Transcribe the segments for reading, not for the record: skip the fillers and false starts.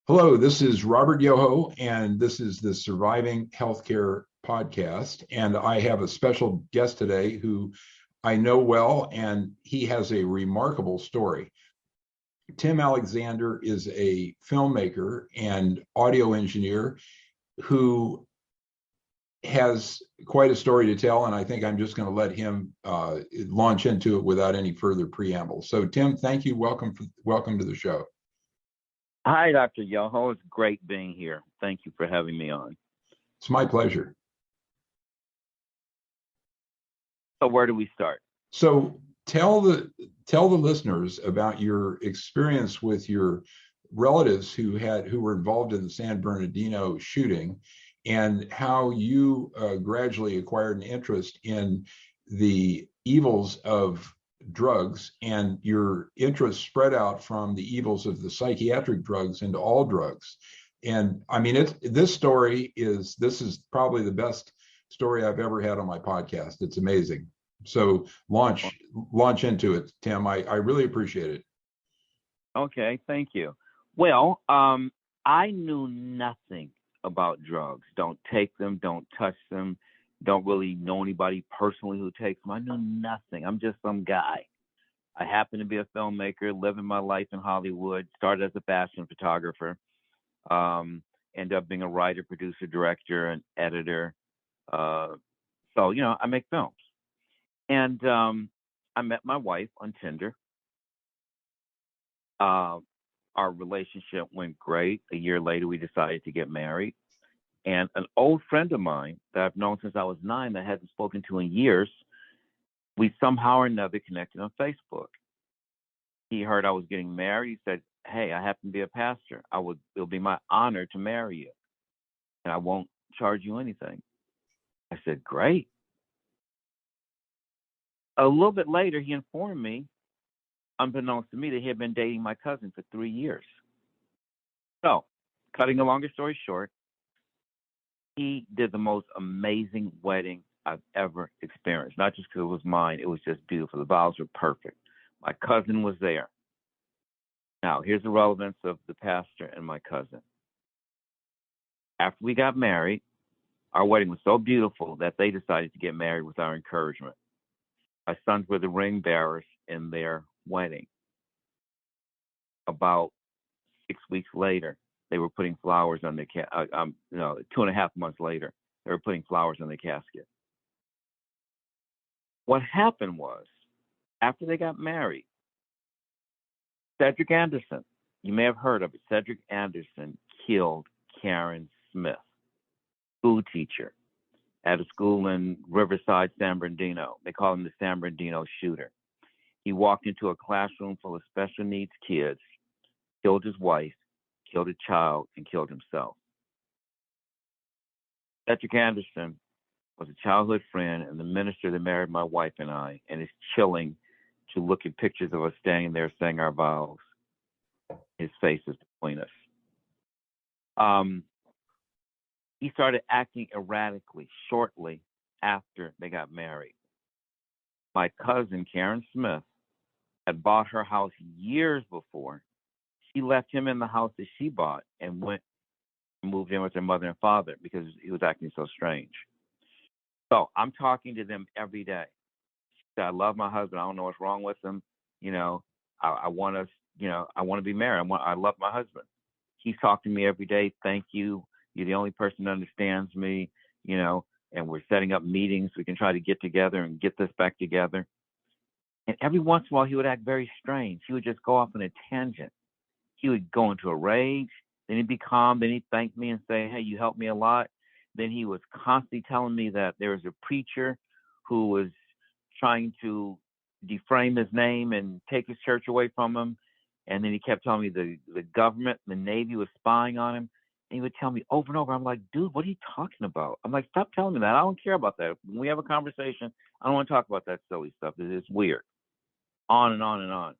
Hello, this is Robert Yoho, and this is the Surviving Healthcare Podcast. And I have a special guest today who I know well, and he has a remarkable story. Tim Alexander is a filmmaker and audio engineer who has quite a story to tell, and I think I'm just going to let him launch into it without any further preamble. So, Tim, thank you. Welcome to the show. Hi, Dr. Yoho. It's great being here. Thank you for having me on. It's my pleasure. So where do we start? So tell the listeners about your experience with your relatives who were involved in the San Bernadino shooting, and how you gradually acquired an interest in the evils of drugs, and your interest spread out from the evils of the psychiatric drugs into all drugs. And I mean, this is probably the best story I've ever had on my podcast. It's amazing. So launch into it, Tim. I really appreciate it. Okay, thank you. Well, I knew nothing about drugs. Don't take them, don't touch them, don't really know anybody personally who takes them. I knew nothing. I'm just some guy. I happen to be a filmmaker, living my life in Hollywood, started as a fashion photographer, ended up being a writer, producer, director, and editor. So, I make films. And I met my wife on Tinder. Our relationship went great. A year later, we decided to get married. And an old friend of mine that I've known since I was 9 that I hadn't spoken to in years, we somehow or another connected on Facebook. He heard I was getting married. He said, "Hey, I happen to be a pastor. It'll be my honor to marry you, and I won't charge you anything." I said, "Great." A little bit later, he informed me, unbeknownst to me, that he had been dating my cousin for 3 years. So, cutting a longer story short, he did the most amazing wedding I've ever experienced. Not just because it was mine, it was just beautiful. The vows were perfect. My cousin was there. Now, here's the relevance of the pastor and my cousin. After we got married, our wedding was so beautiful that they decided to get married with our encouragement. My sons were the ring bearers in their wedding. About 6 weeks later, they were putting flowers on the 2.5 months later, they were putting flowers on the casket. What happened was, after they got married, Cedric Anderson, you may have heard of it, Cedric Anderson killed Karen Smith, school teacher at a school in Riverside, San Bernadino. They call him the San Bernadino shooter. He walked into a classroom full of special needs kids, killed his wife, killed a child, and killed himself. Cedric Anderson was a childhood friend and the minister that married my wife and I, and it's chilling to look at pictures of us standing there saying our vows. His face is between us. He started acting erratically shortly after they got married. My cousin, Karen Smith, had bought her house years before. She left him in the house that she bought and went and moved in with her mother and father because he was acting so strange. So I'm talking to them every day. She said, "I love my husband. I don't know what's wrong with him. I want us, I want to be married. I love my husband. He's talking to me every day. Thank you. You're the only person that understands me, and we're setting up meetings. We can try to get together and get this back together." And every once in a while, he would act very strange. He would just go off on a tangent. He would go into a rage. Then he'd be calm. Then he'd thank me and say, "Hey, you helped me a lot." Then he was constantly telling me that there was a preacher who was trying to defame his name and take his church away from him. And then he kept telling me the government, the Navy was spying on him. And he would tell me over and over. I'm like, "Dude, what are you talking about?" I'm like, "Stop telling me that. I don't care about that. When we have a conversation, I don't want to talk about that silly stuff. It's weird." On and on and on.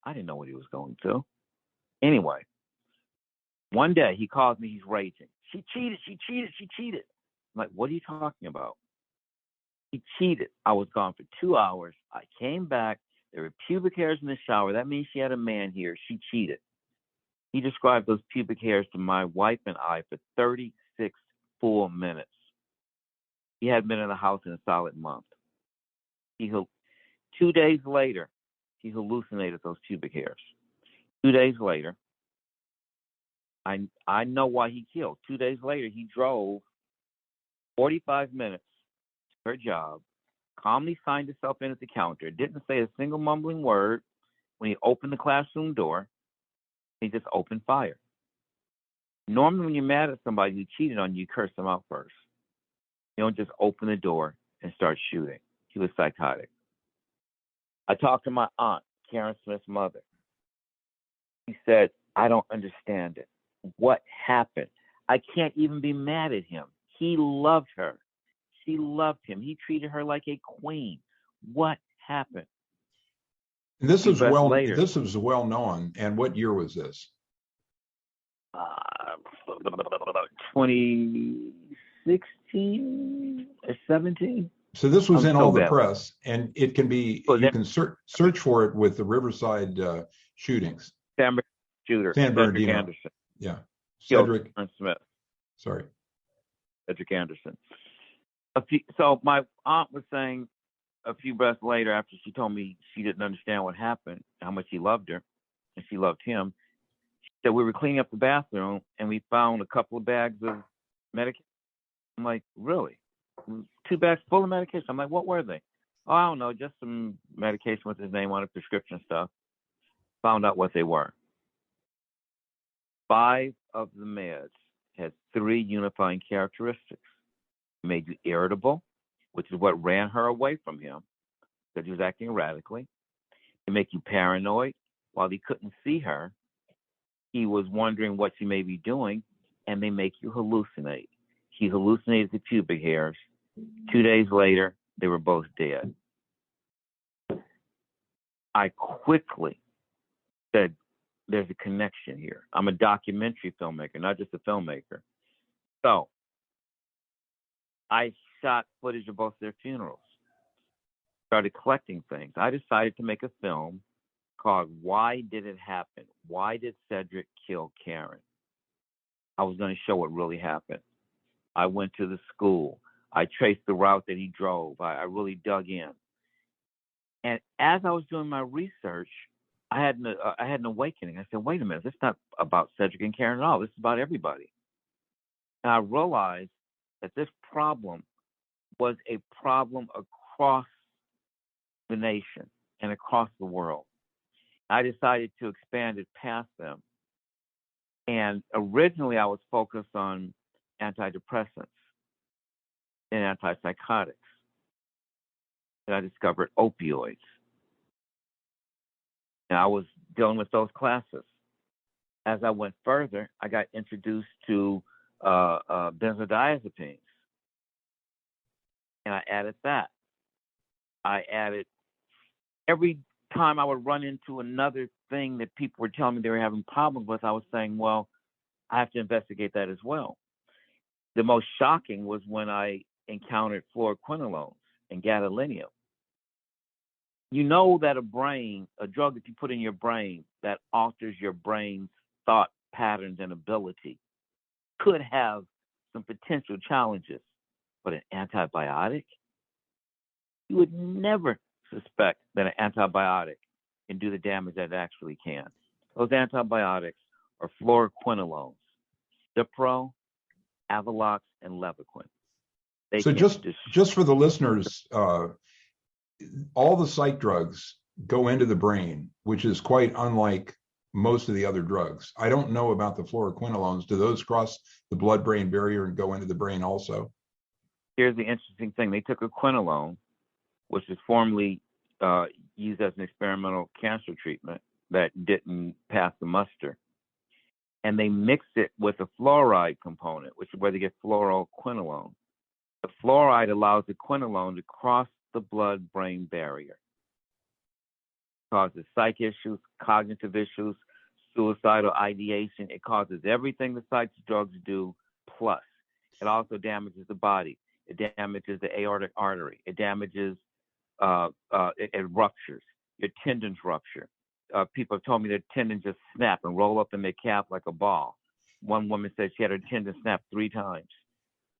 I didn't know what he was going to. Anyway, one day he calls me, he's raging. She cheated. I'm like, "What are you talking about?" He cheated. I was gone for 2 hours. I came back. There were pubic hairs in the shower. That means she had a man here. She cheated. He described those pubic hairs to my wife and I for 36 full minutes. He hadn't been in the house in a solid month. 2 days later, he hallucinated those pubic hairs. 2 days later, I know why he killed. 2 days later, he drove 45 minutes to her job, calmly signed himself in at the counter, didn't say a single mumbling word. When he opened the classroom door, he just opened fire. Normally, when you're mad at somebody who cheated on you, you curse them out first. You don't just open the door and start shooting. He was psychotic. I talked to my aunt, Karen Smith's mother. She said, I don't understand it. What happened? I can't even be mad at him. He loved her. She loved him. He treated her like a queen. What happened? This was well known. And what year was this? 2016 or 17. So this was in all the press, and it can be, you can search for it with the Riverside shootings. San Bernadino shooter, San Bernadino. Cedric Anderson. Yeah. Cedric Smith. Sorry. Cedric Anderson. So my aunt was saying a few breaths later, after she told me she didn't understand what happened, how much he loved her, and she loved him, she said we were cleaning up the bathroom and we found a couple of bags of medication. I'm like, really? 2 bags full of medication? I'm like, what were they? Oh, I don't know, just some medication with his name on it, prescription stuff. Found out what they were. 5 of the meds had 3 unifying characteristics. It made you irritable, which is what ran her away from him, because he was acting erratically. They make you paranoid. While he couldn't see her, he was wondering what she may be doing, and they make you hallucinate. He hallucinated the pubic hairs. 2 days later, they were both dead. I quickly said, there's a connection here. I'm a documentary filmmaker, not just a filmmaker. So I shot footage of both their funerals, started collecting things. I decided to make a film called Why Did It Happen? Why Did Cedric Kill Karen? I was going to show what really happened. I went to the school. I traced the route that he drove. I really dug in. And as I was doing my research, I had an awakening. I said, wait a minute, this is not about Cedric and Karen at all. This is about everybody. And I realized that this problem was a problem across the nation and across the world. I decided to expand it past them. And originally I was focused on antidepressants and antipsychotics. And I discovered opioids. And I was dealing with those classes. As I went further, I got introduced to benzodiazepines. And I added that. I added, every time I would run into another thing that people were telling me they were having problems with, I was saying, well, I have to investigate that as well. The most shocking was when I encountered fluoroquinolones and gadolinium. You know that a drug that you put in your brain that alters your brain's thought patterns and ability, could have some potential challenges. But an antibiotic, you would never suspect that an antibiotic can do the damage that it actually can. Those antibiotics are fluoroquinolones, Cipro, Avelox, and Levaquin. So just for the listeners, all the psych drugs go into the brain, which is quite unlike most of the other drugs. I don't know about the fluoroquinolones. Do those cross the blood-brain barrier and go into the brain also? Here's the interesting thing. They took a quinolone, which was formerly used as an experimental cancer treatment that didn't pass the muster, and they mixed it with a fluoride component, which is where they get fluoroquinolone. The fluoride allows the quinolone to cross the blood-brain barrier. It causes psych issues, cognitive issues, suicidal ideation. It causes everything the psych drugs do, plus. It also damages the body. It damages the aortic artery. It damages, it ruptures. Your tendons rupture. people have told me their tendon just snap and roll up in their calf like a ball. One woman said she had her tendon snap 3 times.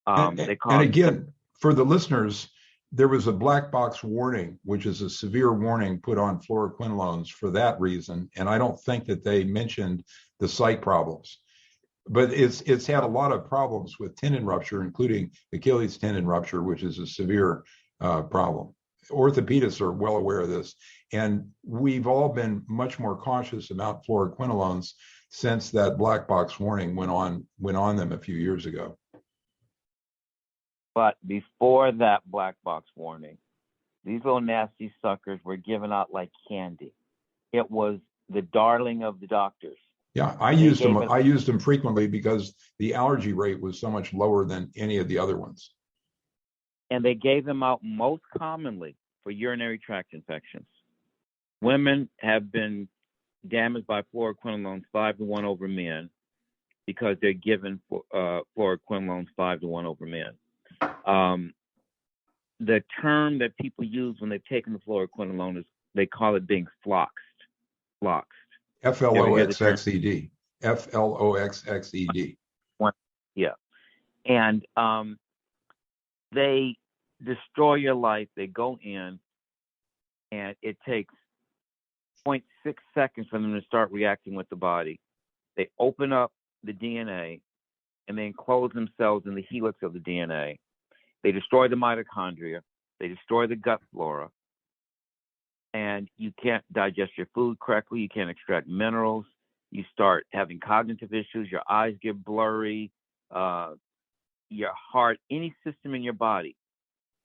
And again, for the listeners, there was a black box warning, which is a severe warning put on fluoroquinolones for that reason. And I don't think that they mentioned the site problems. But it's had a lot of problems with tendon rupture, including Achilles tendon rupture, which is a severe problem. Orthopedists are well aware of this. And we've all been much more cautious about fluoroquinolones since that black box warning went on them a few years ago. But before that black box warning, these little nasty suckers were given out like candy. It was the darling of the doctors. Yeah, I used them frequently because the allergy rate was so much lower than any of the other ones. And they gave them out most commonly for urinary tract infections. Women have been damaged by fluoroquinolones 5-1 over men because they're given fluoroquinolones 5-1 over men. The term that people use when they've taken the fluoroquinolone is they call it being floxed. Floxxed. Floxxed. Yeah. And they destroy your life. They go in, and it takes 0.6 seconds for them to start reacting with the body. They open up the DNA, and they enclose themselves in the helix of the DNA. They destroy the mitochondria. They destroy the gut flora. And you can't digest your food correctly. You can't extract minerals. You start having cognitive issues. Your eyes get blurry. Your heart, any system in your body.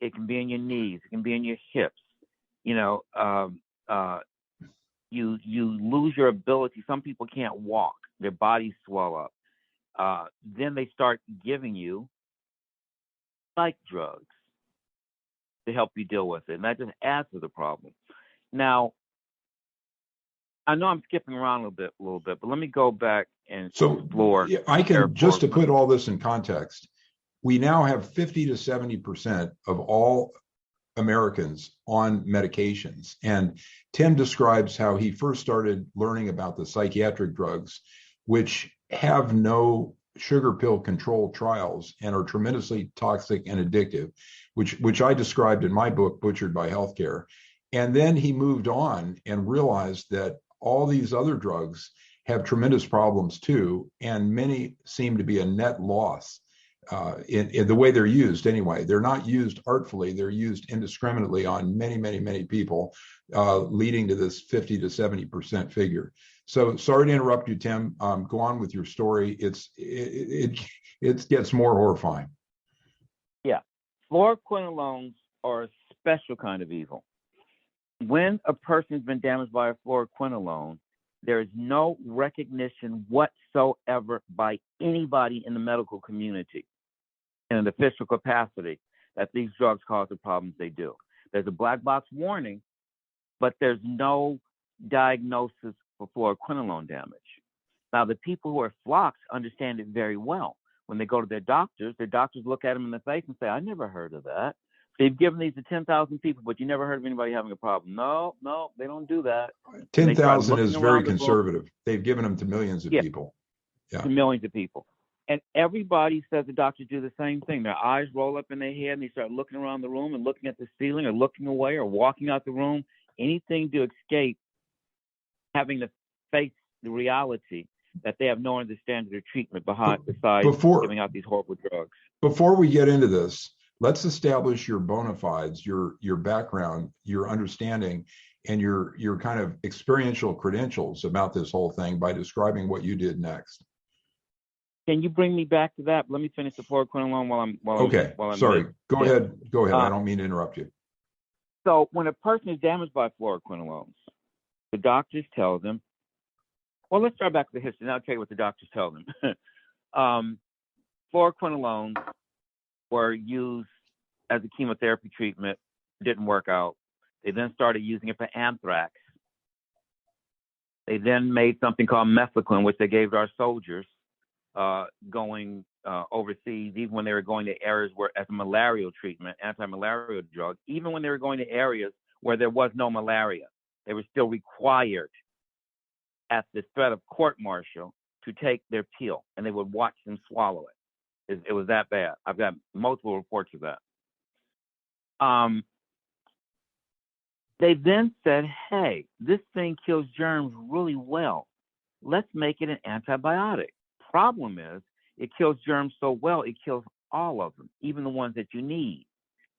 It can be in your knees. It can be in your hips. You lose your ability. Some people can't walk. Their bodies swell up. Then they start giving you psych drugs to help you deal with it. And that just adds to the problem. Now, I know I'm skipping around a little bit, but let me go back and explore. I can, just to put all this in context, we now have 50 to 70% of all Americans on medications. And Tim describes how he first started learning about the psychiatric drugs, which have no sugar pill control trials and are tremendously toxic and addictive, which I described in my book, Butchered by Healthcare. And then he moved on and realized that all these other drugs have tremendous problems too, and many seem to be a net loss in the way they're used anyway. They're not used artfully, they're used indiscriminately on many people, leading to this 50 to 70% figure. So sorry to interrupt you, Tim. Go on with your story. It gets more horrifying. Yeah, fluoroquinolones are a special kind of evil. When a person's been damaged by a fluoroquinolone, there is no recognition whatsoever by anybody in the medical community in an official capacity that these drugs cause the problems they do. There's a black box warning, but there's no diagnosis for fluoroquinolone damage. Now, the people who are floxed understand it very well. When they go to their doctors look at them in the face and say, I never heard of that. They've given these to 10,000 people, but you never heard of anybody having a problem. No, they don't do that. 10,000 is very conservative. They've given them to millions of people. Yeah. To millions of people. And everybody says the doctors do the same thing. Their eyes roll up in their head and they start looking around the room and looking at the ceiling or looking away or walking out the room. Anything to escape having to face the reality that they have no understanding of treatment besides giving out these horrible drugs. Before we get into this, let's establish your bona fides, your background, your understanding, and your kind of experiential credentials about this whole thing by describing what you did next. Can you bring me back to that? Let me finish the fluoroquinolone while I'm sorry. Go ahead. I don't mean to interrupt you. So when a person is damaged by fluoroquinolones, the doctors tell them, well, let's start back to the history, and I'll tell you what the doctors tell them. Fluoroquinolones were used as a chemotherapy treatment, didn't work out. They then started using it for anthrax. They then made something called methicillin, which they gave to our soldiers going overseas, even when they were going to areas where, as a malarial treatment, anti-malarial drug, even when they were going to areas where there was no malaria, they were still required at the threat of court-martial to take their pill, and they would watch them swallow it. It was that bad. I've got multiple reports of that. They then said, hey, this thing kills germs really well. Let's make it an antibiotic. Problem is, it kills germs so well, it kills all of them, even the ones that you need,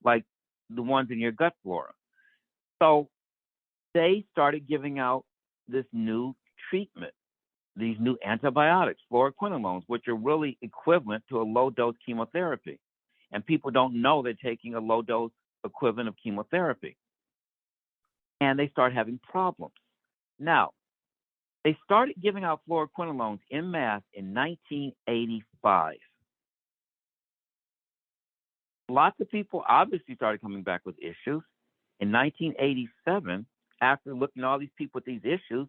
like the ones in your gut flora. So they started giving out this new treatment, these new antibiotics, fluoroquinolones, which are really equivalent to a low-dose chemotherapy. And people don't know they're taking a low-dose equivalent of chemotherapy. And they start having problems. Now, they started giving out fluoroquinolones en masse in 1985. Lots of people obviously started coming back with issues. In 1987, after looking at all these people with these issues,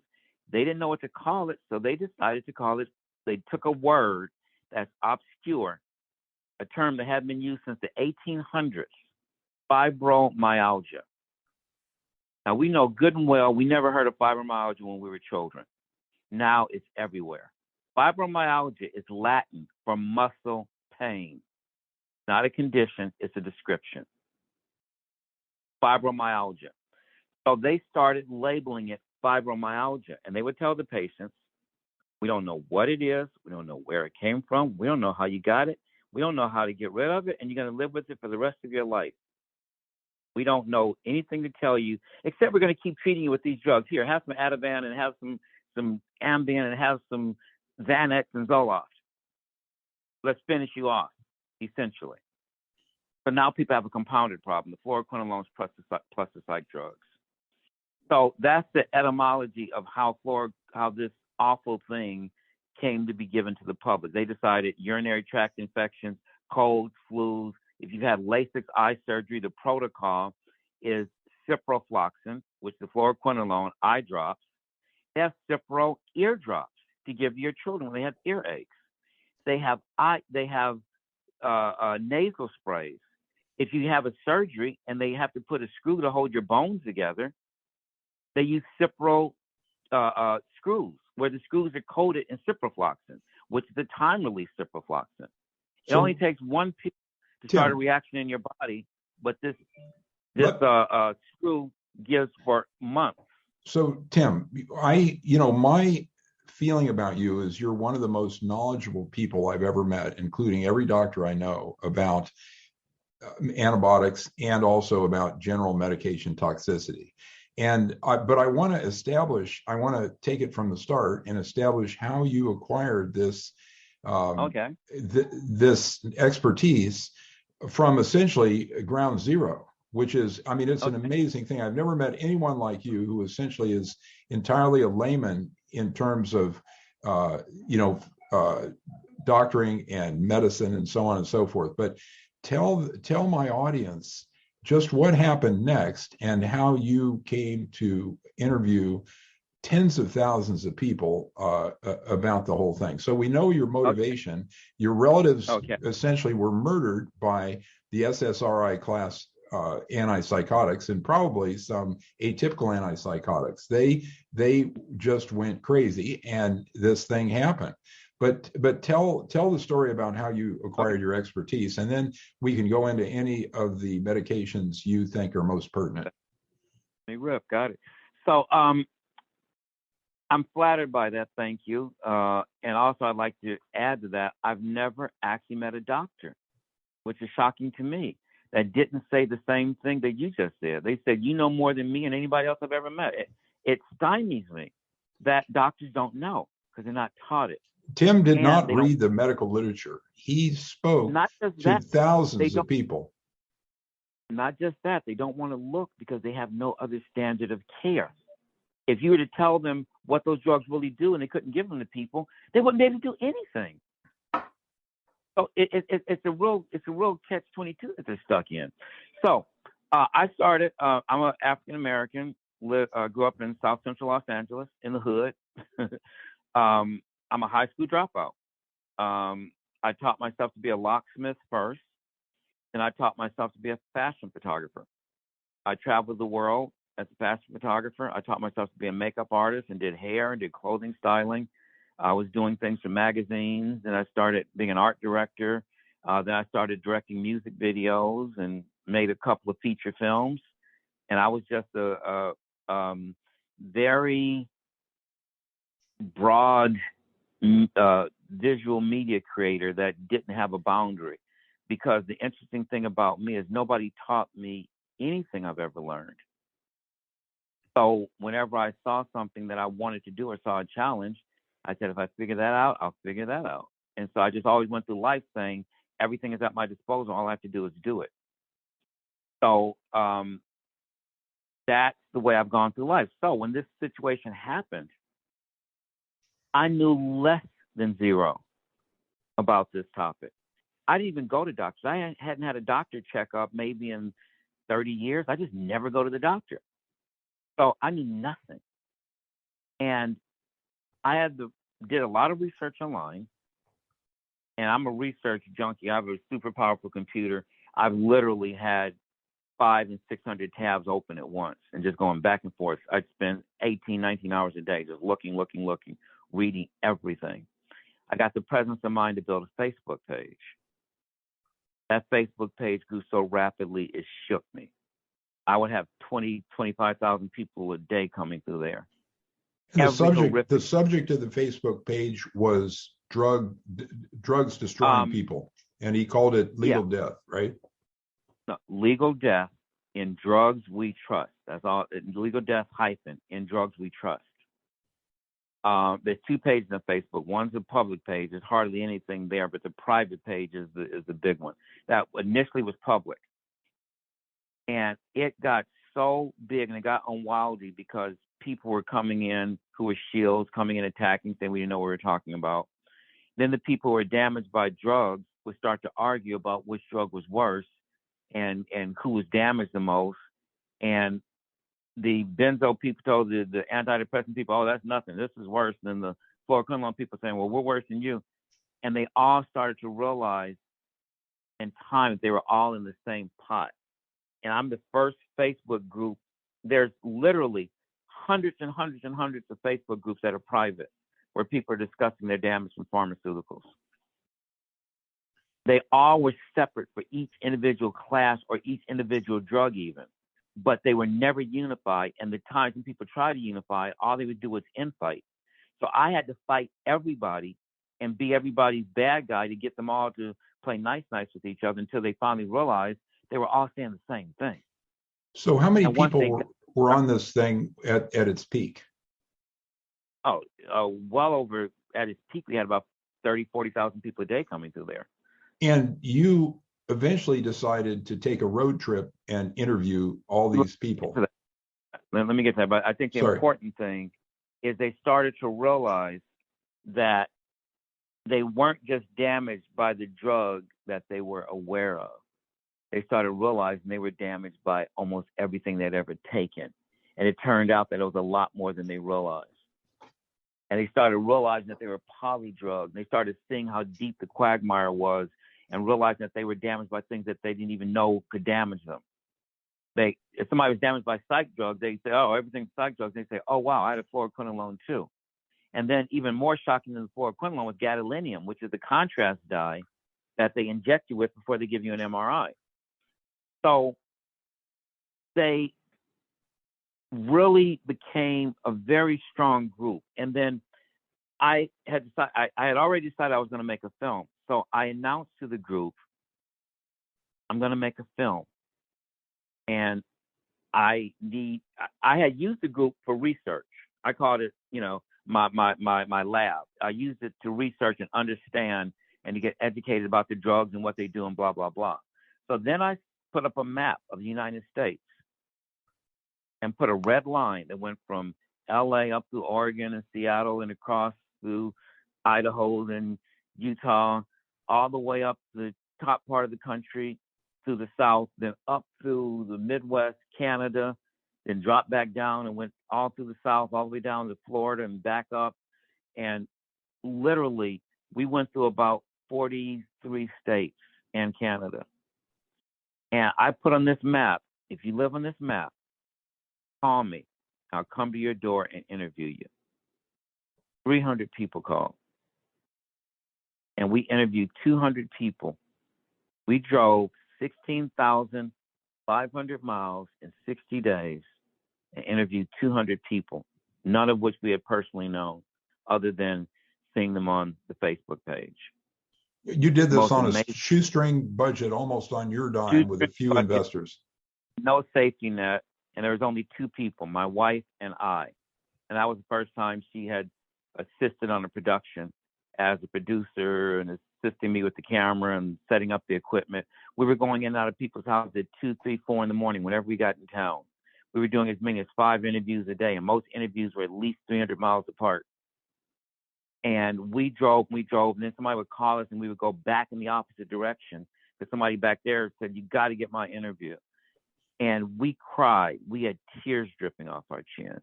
they didn't know what to call it, so they decided to call it, they took a word that's obscure, a term that hadn't been used since the 1800s, fibromyalgia. Now, we know good and well, we never heard of fibromyalgia when we were children. Now it's everywhere. Fibromyalgia is Latin for muscle pain. It's not a condition, it's a description. Fibromyalgia. So they started labeling it fibromyalgia, and they would tell the patients, we don't know what it is, we don't know where it came from, we don't know how you got it, we don't know how to get rid of it, and you're going to live with it for the rest of your life. We don't know anything to tell you, except we're going to keep treating you with these drugs. Here, have some Ativan and have some Ambien and have some Xanax and Zoloft. Let's finish you off, essentially. So now people have a compounded problem, the fluoroquinolones plus the psych drugs. So that's the etymology of how this awful thing came to be given to the public. They decided urinary tract infections, colds, flus. If you've had LASIK eye surgery, the protocol is ciprofloxacin, which is the fluoroquinolone eye drops. They have Cipro ear drops to give your children when they have earaches. They have nasal sprays. If you have a surgery and they have to put a screw to hold your bones together, they use Cipro screws, where the screws are coated in ciprofloxacin, which is the time-release ciprofloxacin. It only takes one pill to start a reaction in your body, but this screw gives for months. So, Tim, my feeling about you is you're one of the most knowledgeable people I've ever met, including every doctor I know, about antibiotics and also about general medication toxicity. But I want to take it from the start and establish how you acquired this this expertise from essentially ground zero, which is, it's an amazing thing. I've never met anyone like you who essentially is entirely a layman in terms of, doctoring and medicine and so on and so forth. But tell my audience just what happened next and how you came to interview tens of thousands of people about the whole thing. So we know your motivation. Your relatives essentially were murdered by the SSRI class antipsychotics and probably some atypical antipsychotics. They just went crazy and this thing happened. But tell the story about how you acquired your expertise, and then we can go into any of the medications you think are most pertinent. Hey, Rip, got it. So I'm flattered by that. Thank you. And also, I'd like to add to that, I've never actually met a doctor, which is shocking to me, that didn't say the same thing that you just said. They said, you know more than me and anybody else I've ever met. It stymies me that doctors don't know because they're not taught it. Tim did not read the medical literature. He spoke to thousands of people. Not just that, they don't want to look because they have no other standard of care. If you were to tell them what those drugs really do and they couldn't give them to people, they wouldn't be able to do anything. So it's a real catch-22 that they're stuck in. So I started. I'm an African American. Grew up in South Central Los Angeles in the hood. I'm a high school dropout. I taught myself to be a locksmith first, and I taught myself to be a fashion photographer. I traveled the world as a fashion photographer. I taught myself to be a makeup artist and did hair and did clothing styling. I was doing things for magazines, and I started being an art director. Then I started directing music videos and made a couple of feature films. And I was just a very broad visual media creator that didn't have a boundary. Because the interesting thing about me is nobody taught me anything I've ever learned. So whenever I saw something that I wanted to do or saw a challenge, I said, if I figure that out, I'll figure that out. And so I just always went through life saying, everything is at my disposal. All I have to do is do it. So that's the way I've gone through life. So when this situation happened, I knew less than zero about this topic. I didn't even go to doctors. I hadn't had a doctor checkup maybe in 30 years. I just never go to the doctor. So I knew nothing. And I did a lot of research online. And I'm a research junkie. I have a super powerful computer. I've literally had 500 and 600 tabs open at once and just going back and forth. I'd spend 18, 19 hours a day just looking, reading everything. I got the presence of mind to build a Facebook page. That Facebook page grew so rapidly, it shook me. I would have 20, 25,000 people a day coming through there. And the subject of the Facebook page was drugs destroying people, and he called it legal death, right? No, legal death in drugs we trust. That's all. Legal death hyphen in drugs we trust. There's 2 pages on Facebook. One's a public page. There's hardly anything there, but the private page is the big one. That initially was public. And it got so big and it got unwieldy because people were coming in who were shields, coming in attacking, saying we didn't know what we were talking about. Then the people who were damaged by drugs would start to argue about which drug was worse and who was damaged the most. And the benzo people told the antidepressant people, oh, that's nothing. This is worse than the fluoroquinolone people saying, well, we're worse than you. And they all started to realize in time that they were all in the same pot. And I'm the first Facebook group. There's literally hundreds and hundreds and hundreds of Facebook groups that are private where people are discussing their damage from pharmaceuticals. They all were separate for each individual class or each individual drug even, but they were never unified. And the times when people tried to unify, all they would do was infight. So I had to fight everybody and be everybody's bad guy to get them all to play nice with each other until they finally realized they were all saying the same thing. So how many people were on this thing at its peak? Well over at its peak, we had about 30, 40,000 people a day coming through there. And you eventually decided to take a road trip and interview all these people. Let me get to that. But I think the important thing is they started to realize that they weren't just damaged by the drug that they were aware of. They started realizing they were damaged by almost everything they'd ever taken. And it turned out that it was a lot more than they realized. And they started realizing that they were polydrugged. They started seeing how deep the quagmire was and realizing that they were damaged by things that they didn't even know could damage them. If somebody was damaged by psych drugs, they say, oh, everything's psych drugs. They say, oh, wow, I had a fluoroquinolone too. And then even more shocking than the fluoroquinolone was gadolinium, which is the contrast dye that they inject you with before they give you an MRI. So they really became a very strong group. And then I had already decided I was going to make a film. So I announced to the group, I'm going to make a film. And I had used the group for research. I called it, my lab. I used it to research and understand and to get educated about the drugs and what they do and blah, blah, blah. So then I put up a map of the United States and put a red line that went from LA up through Oregon and Seattle and across through Idaho and Utah, all the way up the top part of the country through the South, then up through the Midwest, Canada, then dropped back down and went all through the South, all the way down to Florida and back up. And literally, we went through about 43 states and Canada. And I put on this map, if you live on this map, Call me. I'll come to your door and interview you. 300 people called. And we interviewed 200 people. We drove 16,500 miles in 60 days and interviewed 200 people, none of which we had personally known, other than seeing them on the Facebook page. You did this on a shoestring budget, almost on your dime, with a few investors. No safety net, and there was only two people, my wife and I. And that was the first time she had assisted on a production as a producer and assisting me with the camera and setting up the equipment. We were going in and out of people's houses at 2, 3, 4 in the morning whenever we got in town. We were doing as many as 5 interviews a day, and most interviews were at least 300 miles apart. And we drove, and then somebody would call us, and we would go back in the opposite direction because somebody back there said, "You got to get my interview." And we cried. We had tears dripping off our chin.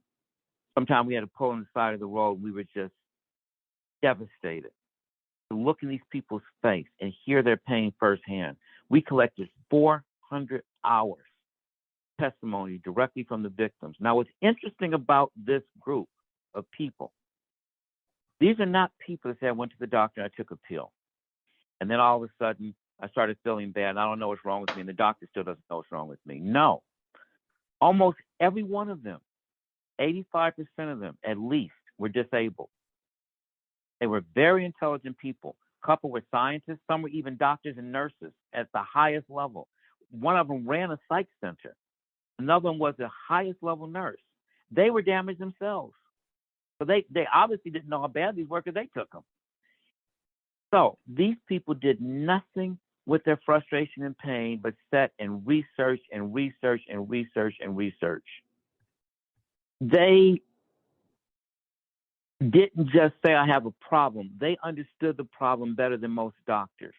Sometimes we had to pull on the side of the road. We were just devastated to look in these people's face and hear their pain firsthand. We collected 400 hours testimony directly from the victims. Now, what's interesting about this group of people, these are not people that say, "I went to the doctor and I took a pill, and then all of a sudden I started feeling bad and I don't know what's wrong with me and the doctor still doesn't know what's wrong with me." No. Almost every one of them, 85% of them at least, were disabled. They were very intelligent people. A couple were scientists. Some were even doctors and nurses at the highest level. One of them ran a psych center. Another one was the highest level nurse. They were damaged themselves. So they obviously didn't know how bad these were because they took them. So these people did nothing with their frustration and pain but sat and research and research and research and research. They didn't just say, "I have a problem." They understood the problem better than most doctors.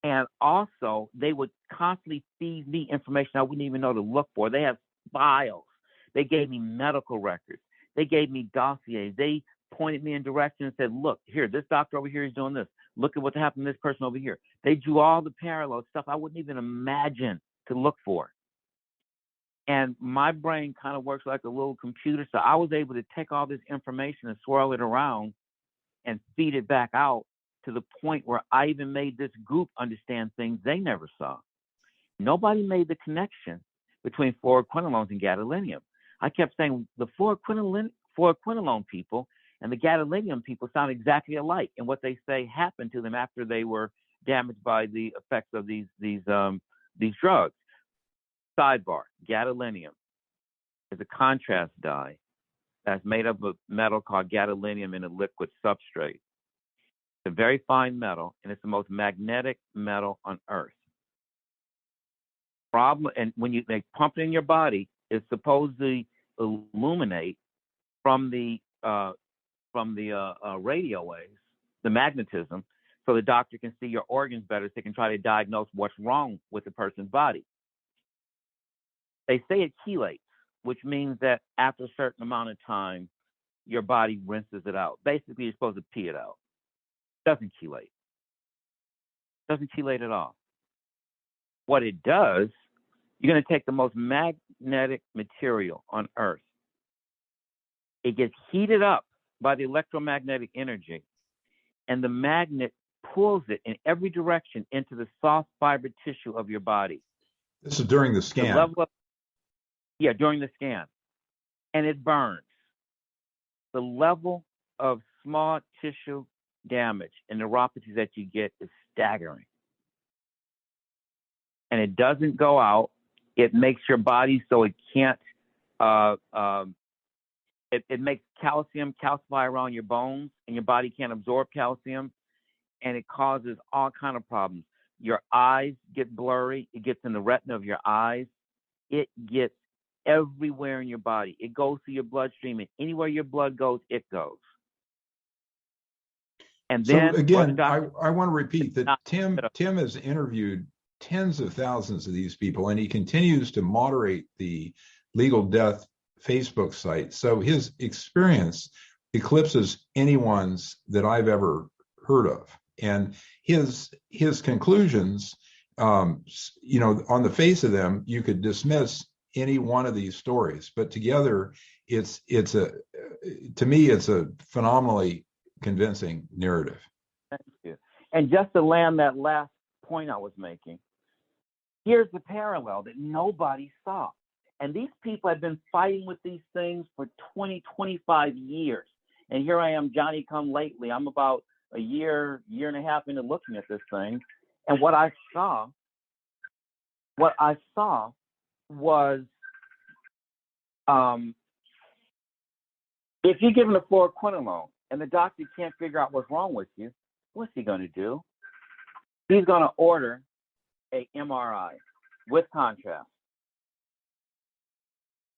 And also, they would constantly feed me information I wouldn't even know to look for. They have files. They gave me medical records. They gave me dossiers. They pointed me in direction and said, "Look, here, this doctor over here is doing this. Look at what happened to this person over here." They drew all the parallel stuff I wouldn't even imagine to look for. And my brain kind of works like a little computer. So I was able to take all this information and swirl it around and feed it back out to the point where I even made this group understand things they never saw. Nobody made the connection between fluoroquinolones and gadolinium. I kept saying the fluoroquinolone people and the gadolinium people sound exactly alike, and what they say happened to them after they were damaged by the effects of these drugs. Sidebar: gadolinium is a contrast dye that's made up of metal called gadolinium in a liquid substrate. It's a very fine metal, and it's the most magnetic metal on Earth. And when they pump it in your body, it's supposed to illuminate from the radio waves, the magnetism, so the doctor can see your organs better, so they can try to diagnose what's wrong with the person's body. They say it chelates, which means that after a certain amount of time, your body rinses it out. Basically, you're supposed to pee it out. It doesn't chelate. It doesn't chelate at all. What it does, you're going to take the most magnetic material on Earth. It gets heated up by the electromagnetic energy, and the magnet pulls it in every direction into the soft fiber tissue of your body. This is during the scan. During the scan. And it burns. The level of small tissue damage and neuropathy that you get is staggering. And it doesn't go out. It makes your body so it can't, it makes calcium calcify around your bones, and your body can't absorb calcium, and it causes all kind of problems. Your eyes get blurry. It gets in the retina of your eyes. It gets everywhere in your body. It goes through your bloodstream, and anywhere your blood goes, it goes. And then, so again, I want to repeat that Tim has interviewed tens of thousands of these people, and he continues to moderate the Legal Death Facebook site. So his experience eclipses anyone's that I've ever heard of. And his conclusions, on the face of them, you could dismiss any one of these stories, but together to me it's a phenomenally convincing narrative. Thank you. And just to land that last point I was making, here's the parallel that nobody saw. And these people have been fighting with these things for 20, 25 years. And here I am, Johnny come lately. I'm about a year and a half into looking at this thing. And what I saw was if you're given a fluoroquinolone and the doctor can't figure out what's wrong with you, what's he going to do? He's going to order a MRI with contrast.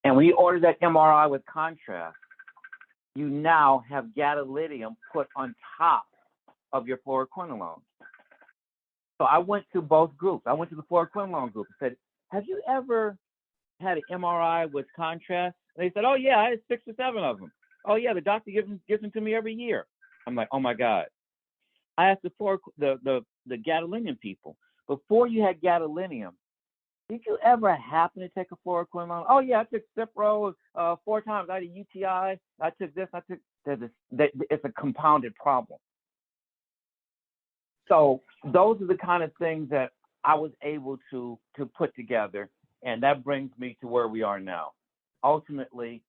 And when you order that MRI with contrast, you now have gadolinium put on top of your fluoroquinolone. So I went to both groups. I went to the fluoroquinolone group and said, have you ever had an MRI with contrast? And they said, oh, yeah, I had 6 or 7 of them. Oh, yeah, the doctor gives them to me every year. I'm like, oh, my God. I asked the gadolinium people, before you had gadolinium, did you ever happen to take a fluoroquinolone? Oh, yeah, I took Cipro 4 times. I had a UTI. I took this. I took this. It's a compounded problem. So those are the kind of things that I was able to put together, and that brings me to where we are now. Ultimately,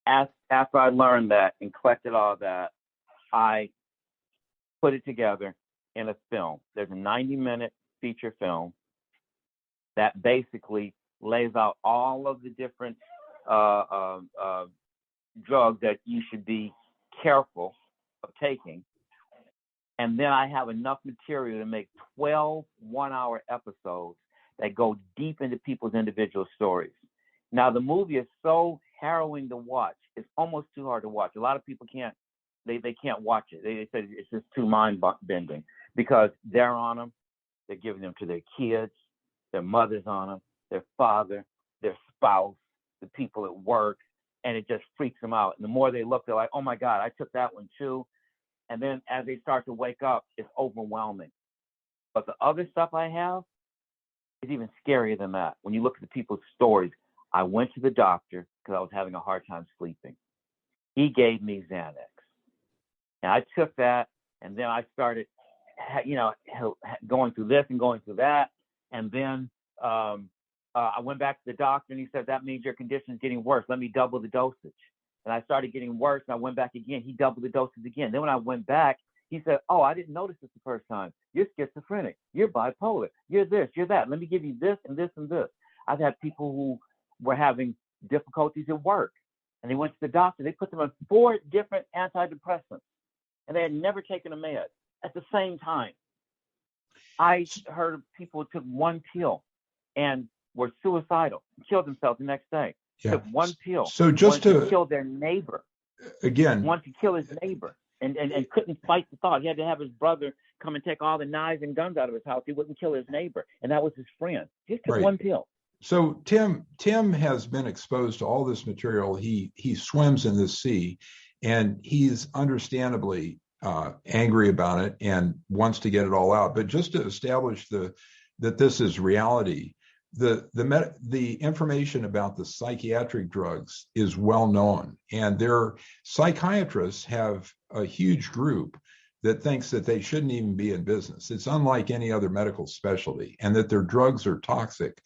after I learned that and collected all that, I put it together in a film. There's a 90-minute feature film that basically lays out all of the different drugs that you should be careful of taking. And then I have enough material to make 12 one-hour episodes that go deep into people's individual stories. Now, the movie is so harrowing to watch. It's almost too hard to watch. A lot of people can't watch it. They said it's just too mind-bending because they're on them. They're giving them to their kids. Their mother's on them, their father, their spouse, the people at work, and it just freaks them out. And the more they look, they're like, oh my God, I took that one too. And then as they start to wake up, it's overwhelming. But the other stuff I have is even scarier than that. When you look at the people's stories, I went to the doctor because I was having a hard time sleeping. He gave me Xanax. And I took that, and then I started, going through this and going through that. And then I went back to the doctor, and he said, that means your condition is getting worse. Let me double the dosage. And I started getting worse, and I went back again. He doubled the dosage again. Then when I went back, he said, oh, I didn't notice this the first time. You're schizophrenic. You're bipolar. You're this. You're that. Let me give you this and this and this. I've had people who were having difficulties at work, and they went to the doctor. They put them on 4 different antidepressants, and they had never taken a med at the same time. I heard of people who took 1 pill and were suicidal, killed themselves the next day. Yeah. Took 1 pill. So just to kill their neighbor. Again, wanted to kill his neighbor and couldn't fight the thought. He had to have his brother come and take all the knives and guns out of his house. He wouldn't kill his neighbor, and that was his friend. Just took 1 pill. So Tim has been exposed to all this material. He swims in this sea, and he's understandably angry about it and wants to get it all out. But just to establish that this is reality, the information about the psychiatric drugs is well known, and their psychiatrists have a huge group that thinks that they shouldn't even be in business. It's unlike any other medical specialty, and that their drugs are toxic.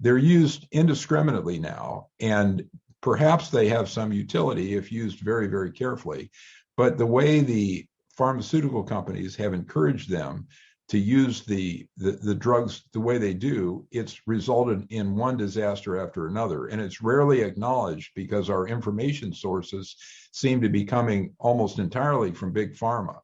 They're used indiscriminately now, and perhaps they have some utility if used very, very carefully. But the way the pharmaceutical companies have encouraged them to use the drugs the way they do, it's resulted in one disaster after another. And it's rarely acknowledged because our information sources seem to be coming almost entirely from big pharma.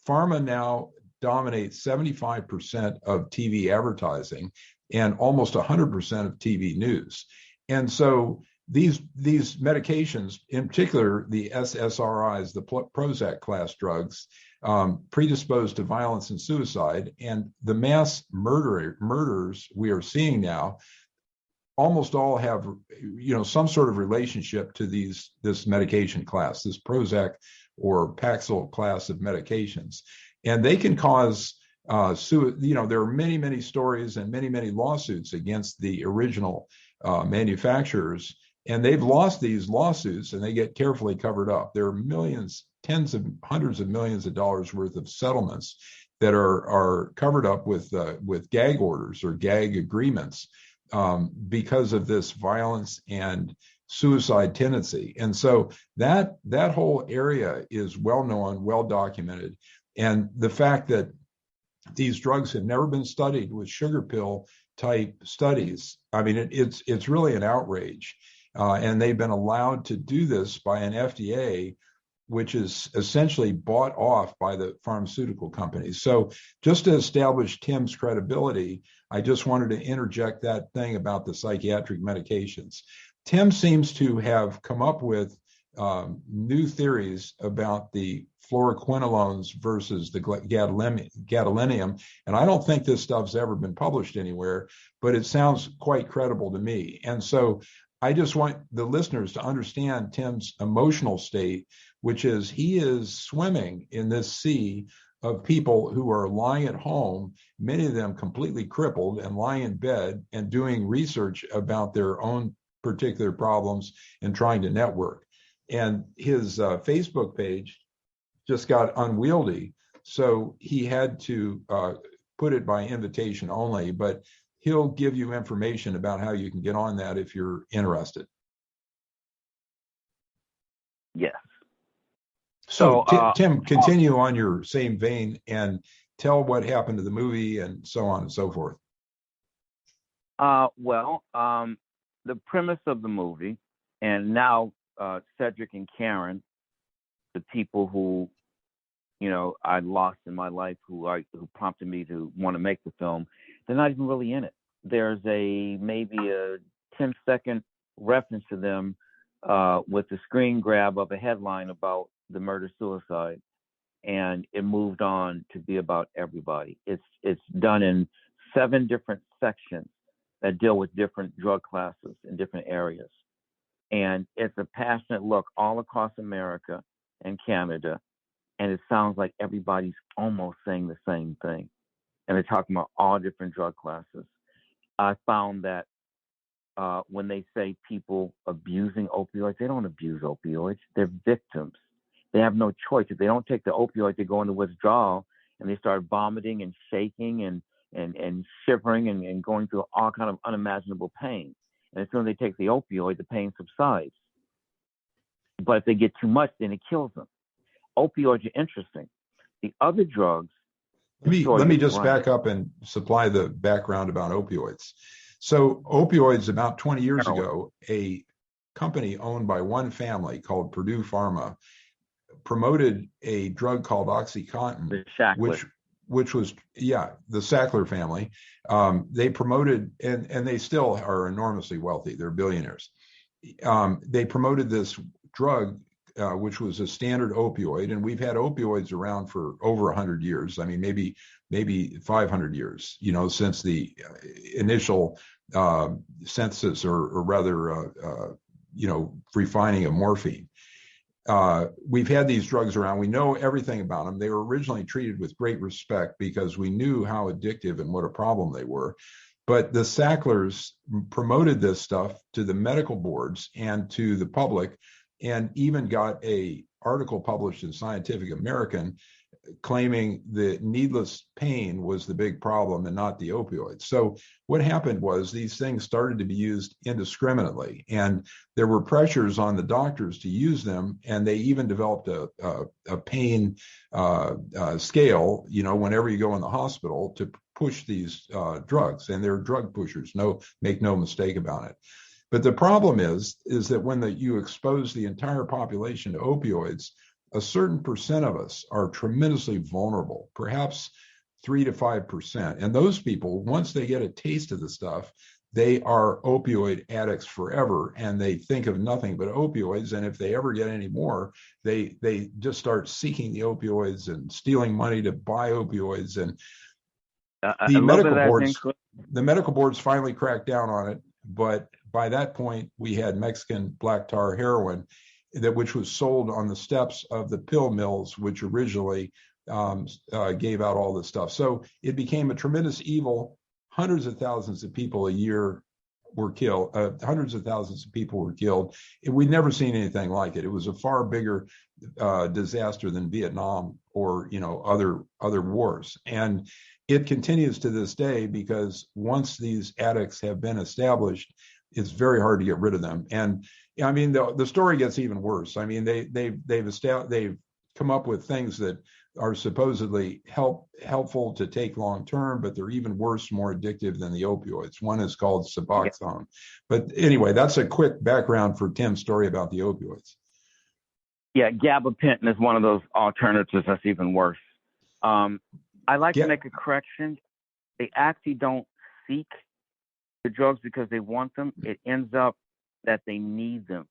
Pharma now dominates 75% of TV advertising and almost 100% of TV news. And so these medications, in particular the SSRIs, the Prozac class drugs, predisposed to violence and suicide, and the mass murders we are seeing now almost all have some sort of relationship to this medication class, this Prozac or Paxil class of medications, and they can cause there are many stories and many lawsuits against the original manufacturers, and they've lost these lawsuits, and they get carefully covered up. There are millions, tens of hundreds of millions of dollars worth of settlements that are covered up with gag orders or gag agreements because of this violence and suicide tendency. And so that whole area is well known, well documented. And the fact that these drugs have never been studied with sugar pill type studies, I mean, it's really an outrage. And they've been allowed to do this by an FDA, which is essentially bought off by the pharmaceutical companies. So just to establish Tim's credibility, I just wanted to interject that thing about the psychiatric medications. Tim seems to have come up with new theories about the fluoroquinolones versus the gadolinium. And I don't think this stuff's ever been published anywhere, but it sounds quite credible to me. And so I just want the listeners to understand Tim's emotional state, which is he is swimming in this sea of people who are lying at home, many of them completely crippled and lying in bed and doing research about their own particular problems and trying to network. And his Facebook page just got unwieldy, so he had to put it by invitation only, but he'll give you information about how you can get on that if you're interested. Yes. So Tim, continue on your same vein and tell what happened to the movie and so on and so forth. The premise of the movie, and now Cedric and Karen, the people who, I lost in my life, who prompted me to want to make the film, they're not even really in it. There's maybe a 10-second reference to them with the screen grab of a headline about the murder-suicide, and it moved on to be about everybody. It's done in 7 different sections that deal with different drug classes in different areas. And it's a passionate look all across America and Canada, and it sounds like everybody's almost saying the same thing. And they're talking about all different drug classes. I found that when they say people abusing opioids, they don't abuse opioids. They're victims. They have no choice. If they don't take the opioid, they go into withdrawal, and they start vomiting and shaking and shivering and going through all kind of unimaginable pain. And as soon as they take the opioid, the pain subsides. But if they get too much, then it kills them. Opioids are interesting. The other drugs. Let me just back up and supply the background about opioids. So opioids, about 20 years ago, a company owned by one family called Purdue Pharma promoted a drug called OxyContin, which was, the Sackler family. They promoted, and they still are enormously wealthy. They're billionaires. They promoted this drug, which was a standard opioid, and we've had opioids around for over 100 years. I mean, maybe 500 years, since the initial synthesis or rather, refining of morphine. We've had these drugs around. We know everything about them. They were originally treated with great respect because we knew how addictive and what a problem they were. But the Sacklers promoted this stuff to the medical boards and to the public, and even got an article published in Scientific American claiming that needless pain was the big problem and not the opioids. So what happened was these things started to be used indiscriminately, and there were pressures on the doctors to use them, and they even developed a pain scale, whenever you go in the hospital to push these drugs, and they're drug pushers. Make no mistake about it. But the problem is that when you expose the entire population to opioids, a certain percent of us are tremendously vulnerable, perhaps 3 to 5%. And those people, once they get a taste of the stuff, they are opioid addicts forever, and they think of nothing but opioids. And if they ever get any more, they just start seeking the opioids and stealing money to buy opioids. And the medical boards finally cracked down on it, but by that point, we had Mexican black tar heroin, which was sold on the steps of the pill mills, which originally gave out all this stuff. So it became a tremendous evil. Hundreds of thousands of people a year were killed. Hundreds of thousands of people were killed. We'd never seen anything like it. It was a far bigger disaster than Vietnam or other wars, and it continues to this day because once these addicts have been established, it's very hard to get rid of them. And I mean, the story gets even worse. I mean, they've come up with things that are supposedly helpful to take long term, but they're even worse, more addictive than the opioids. One is called Suboxone. But anyway, that's a quick background for Tim's story about the opioids. Yeah, gabapentin is one of those alternatives that's even worse. I like to make a correction. They actually don't seek the drugs because they want them. It ends up that they need them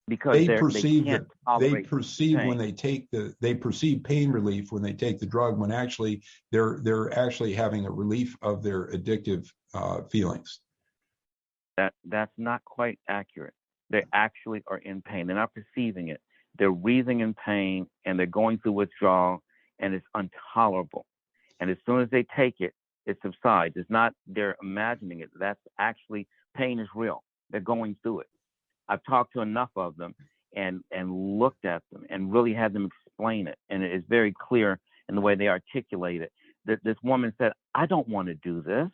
because they perceive they perceive pain relief when they take the drug, when actually they're actually having a relief of their addictive feelings. That's not quite accurate. They actually are in pain. They're not perceiving it. They're wreathing in pain and they're going through withdrawal, and it's intolerable. And as soon as they take it, it subsides. It's not they're imagining it. That's actually, pain is real. They're going through it. I've talked to enough of them and looked at them and really had them explain it. And it is very clear in the way they articulate it. This woman said, I don't want to do this.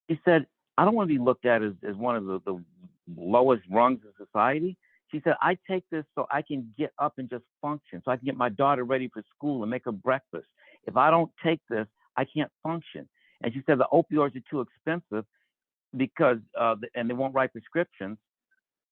She said, I don't want to be looked at as one of the lowest rungs of society. She said, I take this so I can get up and just function, so I can get my daughter ready for school and make her breakfast. If I don't take this, I can't function. And she said the opioids are too expensive because, and they won't write prescriptions.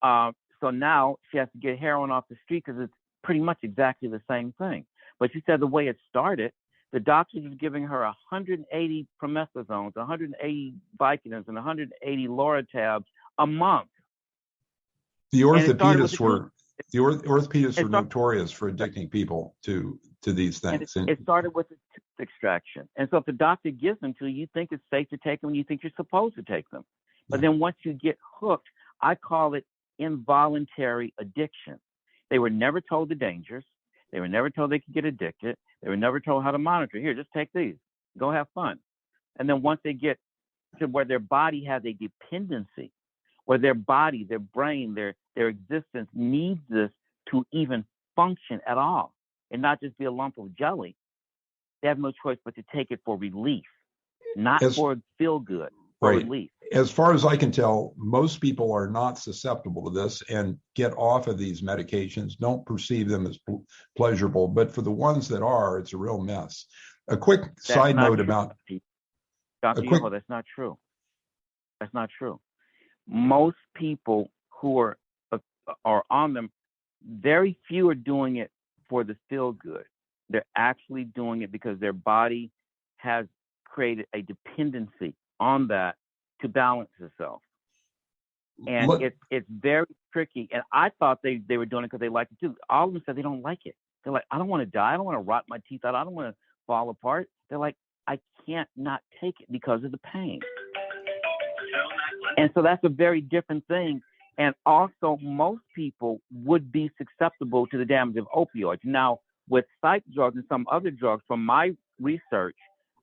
So now she has to get heroin off the street because it's pretty much exactly the same thing. But she said the way it started, the doctors were giving her 180 promethezones, 180 Vicodins, and 180 Loratabs a month. The orthopedists were notorious for addicting people to these things. It started with the tooth extraction. And so if the doctor gives them to you, you think it's safe to take them, and you think you're supposed to take them. But then once you get hooked, I call it involuntary addiction. They were never told the dangers. They were never told they could get addicted. They were never told how to monitor. Here, just take these. Go have fun. And then once they get to where their body has a dependency, where their body, their brain, their existence needs this to even function at all and not just be a lump of jelly, they have no choice but to take it for relief, not for feel good, for relief. As far as I can tell, most people are not susceptible to this and get off of these medications, don't perceive them as pleasurable. But for the ones that are, it's a real mess. A quick side note about... Dr. Yoho, that's not true. That's not true. Most people who are on them, very few are doing it for the feel good. They're actually doing it because their body has created a dependency on that to balance itself. And it's very tricky. And I thought they were doing it because they liked it too. All of them said they don't like it. They're like, I don't want to die. I don't want to rot my teeth out. I don't want to fall apart. They're like, I can't not take it because of the pain. And so that's a very different thing. And also, most people would be susceptible to the damage of opioids. Now, with psych drugs and some other drugs, from my research,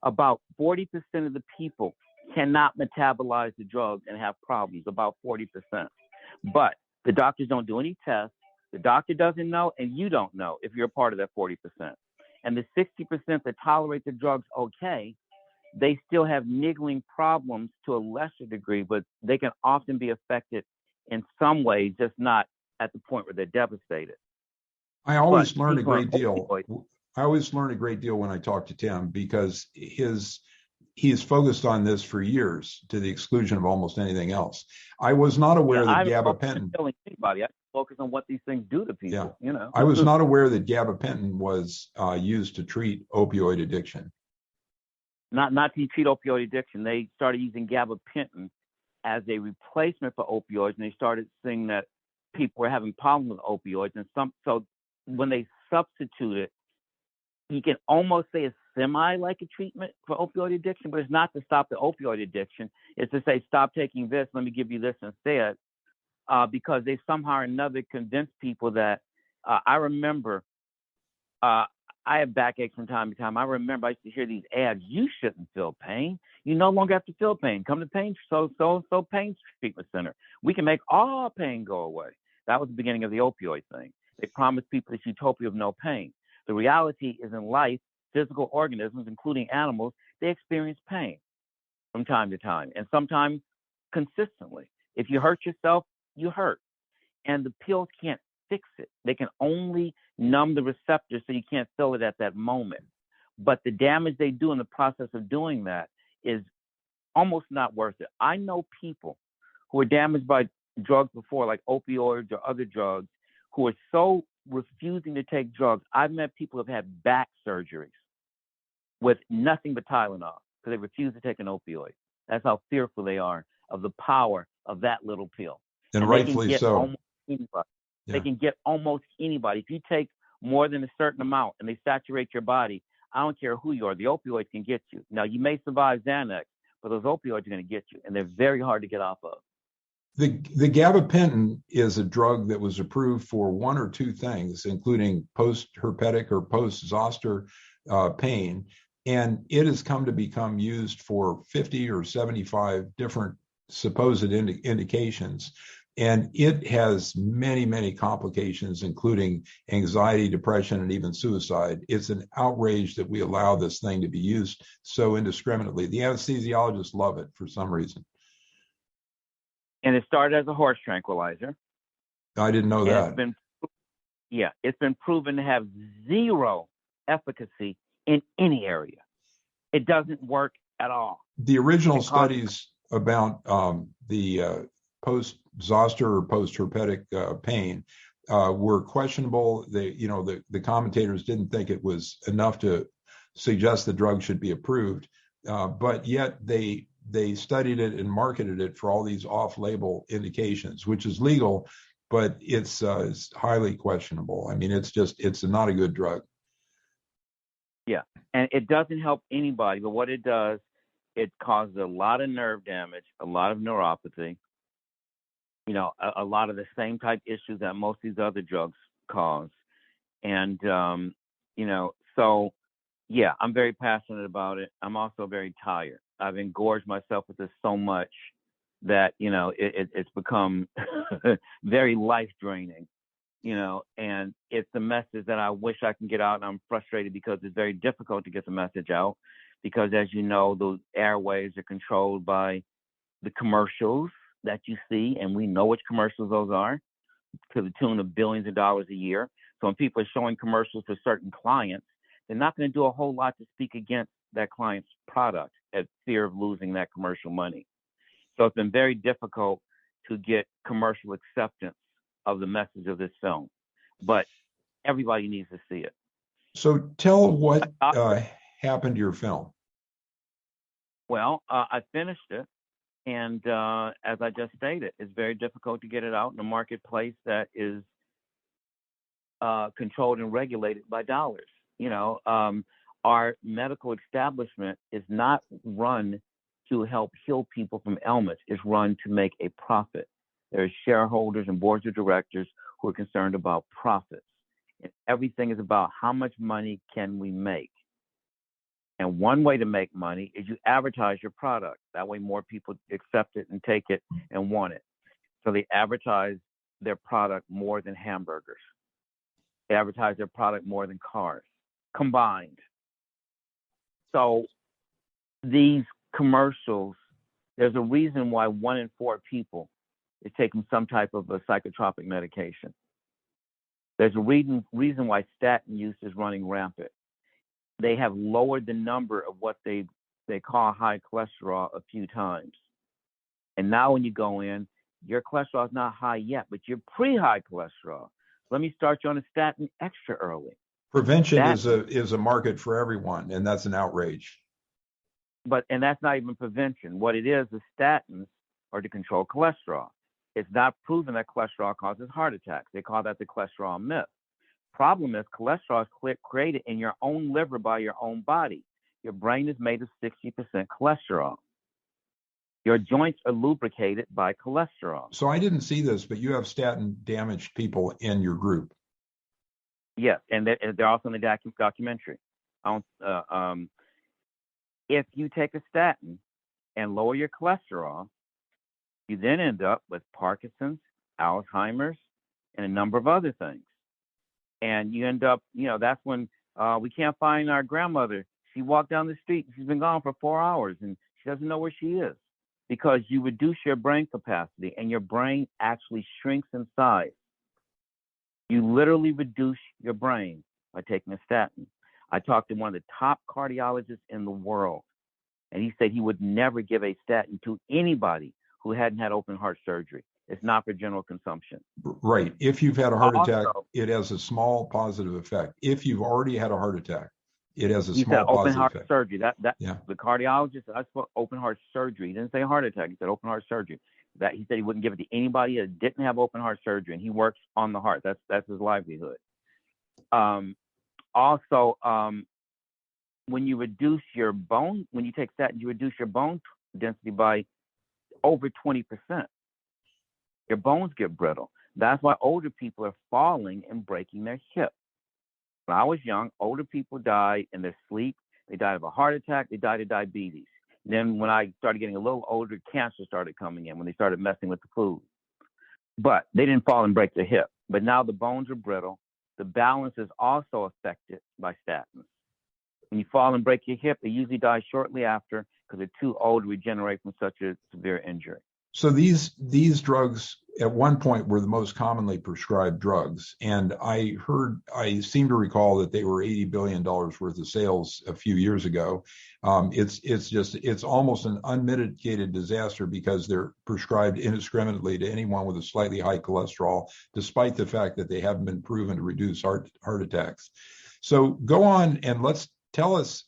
about 40% of the people cannot metabolize the drugs and have problems, about 40%. But the doctors don't do any tests. The doctor doesn't know, and you don't know if you're a part of that 40%. And the 60% that tolerate the drugs okay, they still have niggling problems to a lesser degree, but they can often be affected in some ways, just not at the point where they're devastated. I always learn a great deal. I always learn a great deal when I talk to Tim because he's focused on this for years to the exclusion of almost anything else. I was not aware that gabapentin. I focus on what these things do to people. Yeah. I was not aware that gabapentin was used to treat opioid addiction. Not to treat opioid addiction. They started using gabapentin as a replacement for opioids, and they started seeing that people were having problems with opioids. And so when they substitute it, you can almost say it's semi-like a treatment for opioid addiction, but it's not to stop the opioid addiction. It's to say, stop taking this, let me give you this instead, because they somehow or another convinced people that, I remember I have backaches from time to time. I remember I used to hear these ads. You shouldn't feel pain. You no longer have to feel pain. Come to so pain treatment center. We can make all pain go away. That was the beginning of the opioid thing. They promised people this utopia of no pain. The reality is in life, physical organisms, including animals, they experience pain from time to time, and sometimes consistently. If you hurt yourself, you hurt. And the pills can't fix it. They can only numb the receptors so you can't feel it at that moment. But the damage they do in the process of doing that is almost not worth it. I know people who are damaged by drugs before, like opioids or other drugs, who are so refusing to take drugs. I've met people who have had back surgeries with nothing but Tylenol because they refuse to take an opioid. That's how fearful they are of the power of that little pill. And rightfully so. Almost anybody. Yeah. They can get almost anybody. If you take more than a certain amount and they saturate your body, I don't care who you are, the opioids can get you. Now, you may survive Xanax, but those opioids are going to get you, and they're very hard to get off of. The gabapentin is a drug that was approved for one or two things, including post-herpetic or post-zoster pain, and it has come to become used for 50 or 75 different supposed indications. And it has many, many complications, including anxiety, depression, and even suicide. It's an outrage that we allow this thing to be used so indiscriminately. The anesthesiologists love it for some reason. And it started as a horse tranquilizer. I didn't know that. It's been proven to have zero efficacy in any area. It doesn't work at all. The original studies about the post-zoster or post-herpetic pain were questionable. The commentators didn't think it was enough to suggest the drug should be approved, but yet they studied it and marketed it for all these off-label indications, which is legal, but it's highly questionable. I mean, it's not a good drug. Yeah, and it doesn't help anybody, but what it does, it causes a lot of nerve damage, a lot of neuropathy, a lot of the same type issues that most of these other drugs cause. And, so, yeah, I'm very passionate about it. I'm also very tired. I've engorged myself with this so much that, it's become very life-draining, and it's a message that I wish I can get out, and I'm frustrated because it's very difficult to get the message out because, as you know, those airwaves are controlled by the commercials that you see, and we know which commercials those are, to the tune of billions of dollars a year. So when people are showing commercials for certain clients, they're not going to do a whole lot to speak against that client's product at fear of losing that commercial money. So it's been very difficult to get commercial acceptance of the message of this film, but everybody needs to see it. So tell what happened to your film. Well, I finished it. And as I just stated, it's very difficult to get it out in a marketplace that is controlled and regulated by dollars. Our medical establishment is not run to help heal people from ailments. It's run to make a profit. There are shareholders and boards of directors who are concerned about profits. And everything is about how much money can we make. And one way to make money is you advertise your product. That way more people accept it and take it and want it. So they advertise their product more than hamburgers. They advertise their product more than cars, combined. So these commercials, there's a reason why 1 in 4 people is taking some type of a psychotropic medication. There's a reason why statin use is running rampant. They have lowered the number of what they call high cholesterol a few times. And now when you go in, your cholesterol is not high yet, but you're pre-high cholesterol. Let me start you on a statin extra early. Prevention is a market for everyone, and that's an outrage. And that's not even prevention. What it is statins are to control cholesterol. It's not proven that cholesterol causes heart attacks. They call that the cholesterol myth. Problem is cholesterol is created in your own liver by your own body. Your brain is made of 60% cholesterol. Your joints are lubricated by cholesterol. So I didn't see this, but you have statin damaged people in your group. Yes, and they're also in the documentary. If you take a statin and lower your cholesterol, you then end up with Parkinson's, Alzheimer's, and a number of other things. And you end up, that's when we can't find our grandmother. She walked down the street. She's been gone for 4 hours, and she doesn't know where she is, because you reduce your brain capacity, and your brain actually shrinks in size. You literally reduce your brain by taking a statin. I talked to one of the top cardiologists in the world, and he said he would never give a statin to anybody who hadn't had open heart surgery. It's not for general consumption. Right. If you've had a heart attack, Also, it has a small positive effect. If you've already had a heart attack, it has a he small said open positive heart effect. surgery. Yeah. The cardiologist, I spoke open heart surgery. He didn't say heart attack. He said open heart surgery. That he said he wouldn't give it to anybody that didn't have open heart surgery, and he works on the heart. That's his livelihood. Also, when you reduce your bone, when you take statin, you reduce your bone density by over 20%. Your bones get brittle. That's why older people are falling and breaking their hip. When I was young, older people died in their sleep. They died of a heart attack. They died of diabetes. Then when I started getting a little older, cancer started coming in when they started messing with the food. But they didn't fall and break their hip. But now the bones are brittle. The balance is also affected by statins. When you fall and break your hip, they usually die shortly after because they're too old to regenerate from such a severe injury. So these drugs at one point were the most commonly prescribed drugs, and I seem to recall that they were $80 billion worth of sales a few years ago. It's almost an unmitigated disaster because they're prescribed indiscriminately to anyone with a slightly high cholesterol, despite the fact that they haven't been proven to reduce heart attacks. So go on and tell us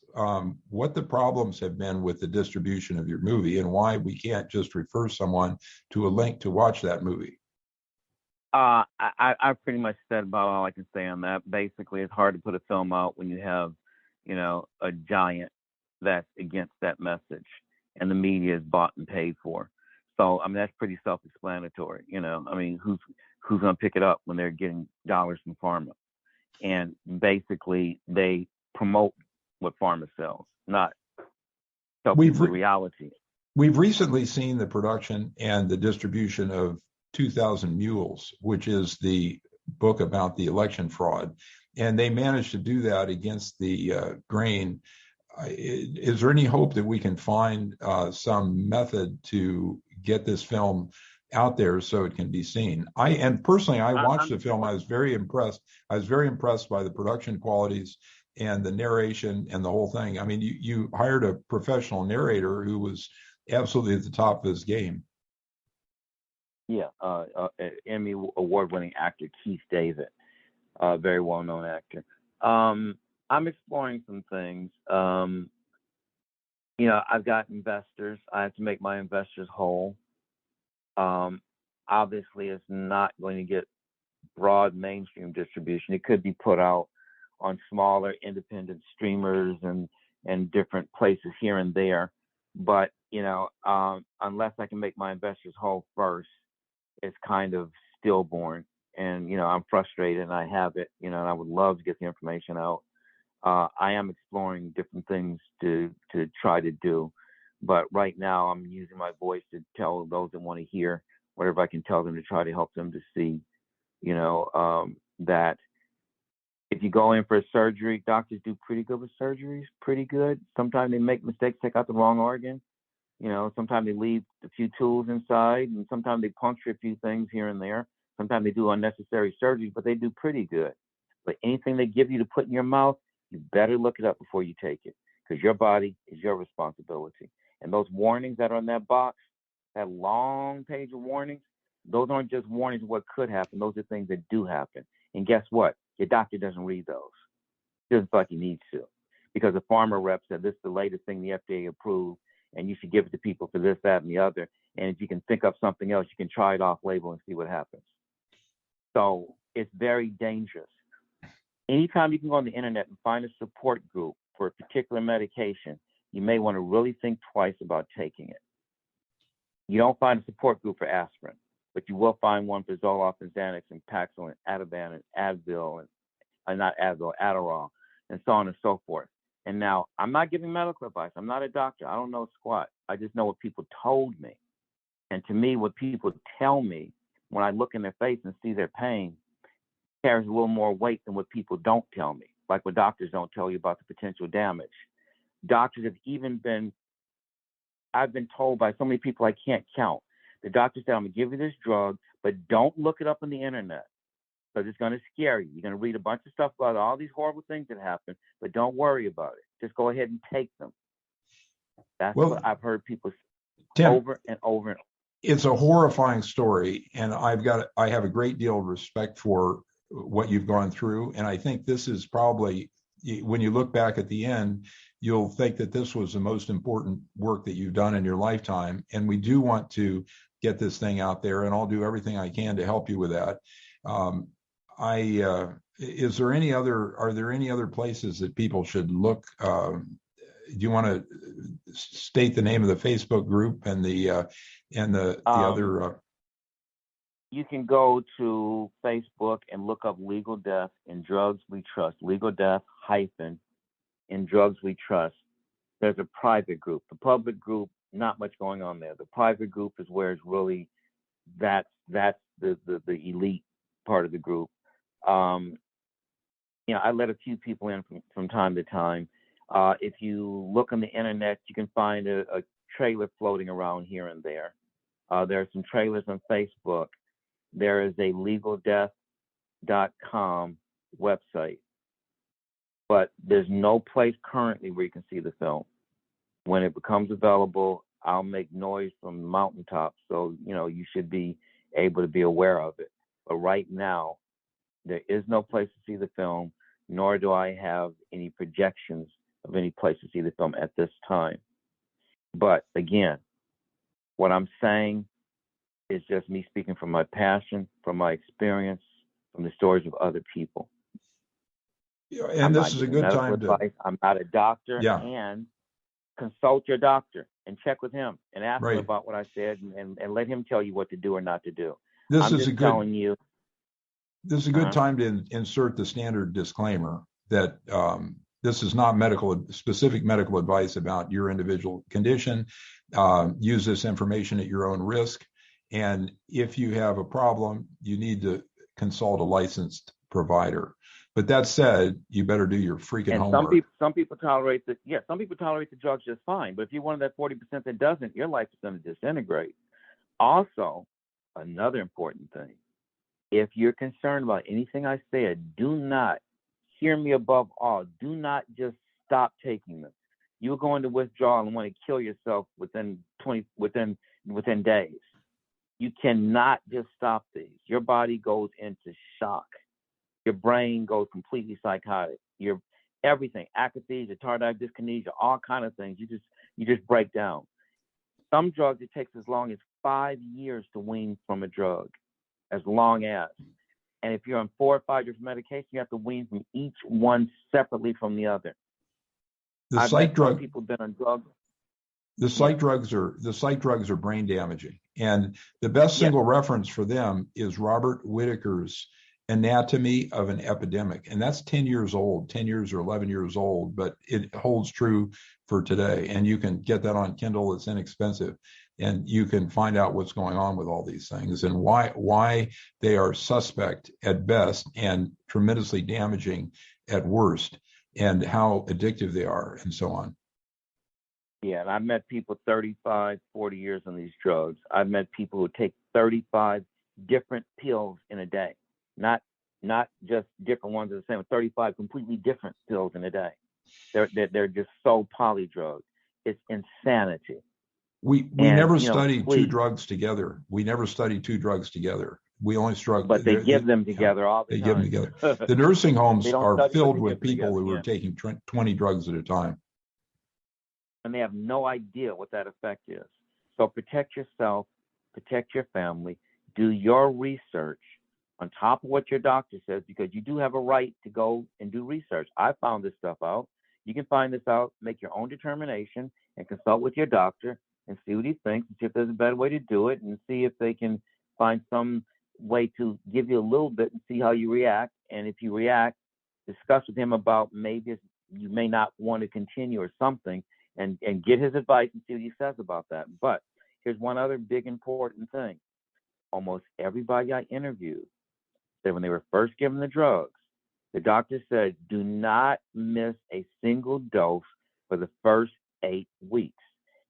what the problems have been with the distribution of your movie and why we can't just refer someone to a link to watch that movie. I pretty much said about all I can say on that. Basically, it's hard to put a film out when you have, a giant that's against that message, and the media is bought and paid for. So, I mean, that's pretty self-explanatory. Who's going to pick it up when they're getting dollars from pharma? And basically, they promote what pharma sells, not tell people the reality. We've recently seen the production and the distribution of 2,000 Mules, which is the book about the election fraud, and they managed to do that against the grain. Is there any hope that we can find some method to get this film out there so it can be seen? I watched the film. I was very impressed. I was very impressed by the production qualities and the narration and the whole thing. I mean, you hired a professional narrator who was absolutely at the top of his game. Yeah, Emmy award-winning actor Keith David, very well-known actor. I'm exploring some things. I've got investors. I have to make my investors whole. Obviously, it's not going to get broad mainstream distribution. It could be put out on smaller independent streamers and different places here and there. But, unless I can make my investors whole first, it's kind of stillborn. And, I'm frustrated and I have it, and I would love to get the information out. I am exploring different things to try to do. But right now I'm using my voice to tell those that want to hear whatever I can tell them, to try to help them to see, that if you go in for a surgery, doctors do pretty good with surgeries, pretty good. Sometimes they make mistakes, take out the wrong organ. Sometimes they leave a few tools inside, and sometimes they puncture a few things here and there. Sometimes they do unnecessary surgery, but they do pretty good. But anything they give you to put in your mouth, you better look it up before you take it, because your body is your responsibility. And those warnings that are in that box, that long page of warnings, those aren't just warnings of what could happen. Those are things that do happen. And guess what? Your doctor doesn't read those. He doesn't feel like he needs to, because the pharma rep said this is the latest thing the FDA approved, and you should give it to people for this, that, and the other. And if you can think up something else, you can try it off label and see what happens. So it's very dangerous. Anytime you can go on the internet and find a support group for a particular medication, you may want to really think twice about taking it. You don't find a support group for aspirin, but you will find one for Zoloft and Xanax and Paxil and Ativan and Advil and not Advil, Adderall, and so on and so forth. And now I'm not giving medical advice. I'm not a doctor. I don't know squat. I just know what people told me. And to me, what people tell me when I look in their face and see their pain carries a little more weight than what people don't tell me, like what doctors don't tell you about the potential damage. Doctors have even been, I've been told by so many people I can't count. The doctor said, I'm going to give you this drug, but don't look it up on the internet because it's going to scare you. You're going to read a bunch of stuff about all these horrible things that happen, but don't worry about it. Just go ahead and take them. That's what I've heard people say Tim, over and over and over. It's a horrifying story, and I have a great deal of respect for what you've gone through. And I think this is probably, when you look back at the end, you'll think that this was the most important work that you've done in your lifetime. And we do want to get this thing out there, and I'll do everything I can to help you with that. Are there any other places that people should look? Do you want to state the name of the Facebook group and the other? You can go to Facebook and look up Legal Death in Drugs We Trust. Legal Death hyphen in Drugs We Trust. There's a private group. The public group, not much going on there. The private group is where it's really that's the elite part of the group. I let a few people in from time to time. If you look on the internet, you can find a trailer floating around here and there. There are some trailers on Facebook. There is a legaldeath.com website, but there's no place currently where you can see the film. When it becomes available, I'll make noise from the mountaintop, so you should be able to be aware of it. But right now, there is no place to see the film, nor do I have any projections of any place to see the film at this time. But again, what I'm saying is just me speaking from my passion, from my experience, from the stories of other people. And this is a good time to. I'm not a doctor. Yeah. And consult your doctor and check with him and ask Right. him about what I said and let him tell you what to do or not to do. This is a good time to insert the standard disclaimer that this is not specific medical advice about your individual condition. Use this information at your own risk. And if you have a problem, you need to consult a licensed provider. But that said, you better do your freaking homework. Some people tolerate the drugs just fine. But if you're one of that 40% that doesn't, your life is going to disintegrate. Also, another important thing, if you're concerned about anything I said, do not hear me above all. Do not just stop taking them. You're going to withdraw and want to kill yourself within days. You cannot just stop these. Your body goes into shock. Your brain goes completely psychotic. Your everything, akathisia, tardive dyskinesia, all kind of things. You just break down. Some drugs, it takes as long as 5 years to wean from a drug, as long as. And if you're on 4 or 5 years of medication, you have to wean from each one separately from the other. The psych drug people been on drugs. The psych drugs are brain damaging, and the best single reference for them is Robert Whitaker's Anatomy of an Epidemic, and that's 10 years old, 10 years or 11 years old, but it holds true for today. And you can get that on Kindle. It's inexpensive, and you can find out what's going on with all these things and why they are suspect at best and tremendously damaging at worst, and how addictive they are, and so on. Yeah, and I've met people 35, 40 years on these drugs. I've met people who take 35 different pills in a day, not just different ones of the same, 35 completely different pills in a day. They're just so polydrugged. It's insanity. We never studied two drugs together. We never studied two drugs together. We only struggled. But they give them together all the time. They give them together. The nursing homes are filled with people who are taking 20 drugs at a time. And they have no idea what that effect is. So protect yourself, protect your family, do your research on top of what your doctor says, because you do have a right to go and do research. I found this stuff out. You can find this out, make your own determination, and consult with your doctor and see what he thinks, and see if there's a better way to do it, and see if they can find some way to give you a little bit and see how you react. And if you react, discuss with him about maybe you may not want to continue or something, and get his advice and see what he says about that. But here's one other big important thing. Almost everybody I interviewed said when they were first given the drugs, the doctor said, do not miss a single dose for the first 8 weeks.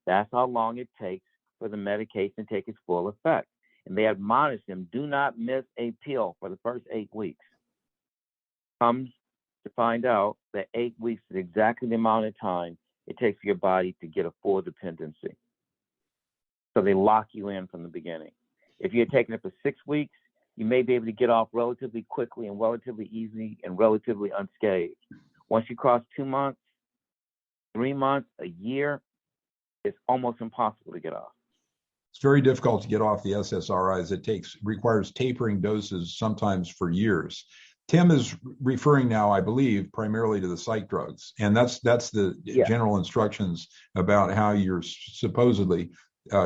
That's how long it takes for the medication to take its full effect. And they admonished him, do not miss a pill for the first 8 weeks. Comes to find out that 8 weeks is exactly the amount of time it takes for your body to get a full dependency. So they lock you in from the beginning. If you're taking it for 6 weeks, you may be able to get off relatively quickly and relatively easily and relatively unscathed. Once you cross 2 months, 3 months, a year, it's almost impossible to get off. It's very difficult to get off the SSRIs. It requires tapering doses, sometimes for years. Tim is referring now, I believe, primarily to the psych drugs, and that's the general instructions about how you're supposedly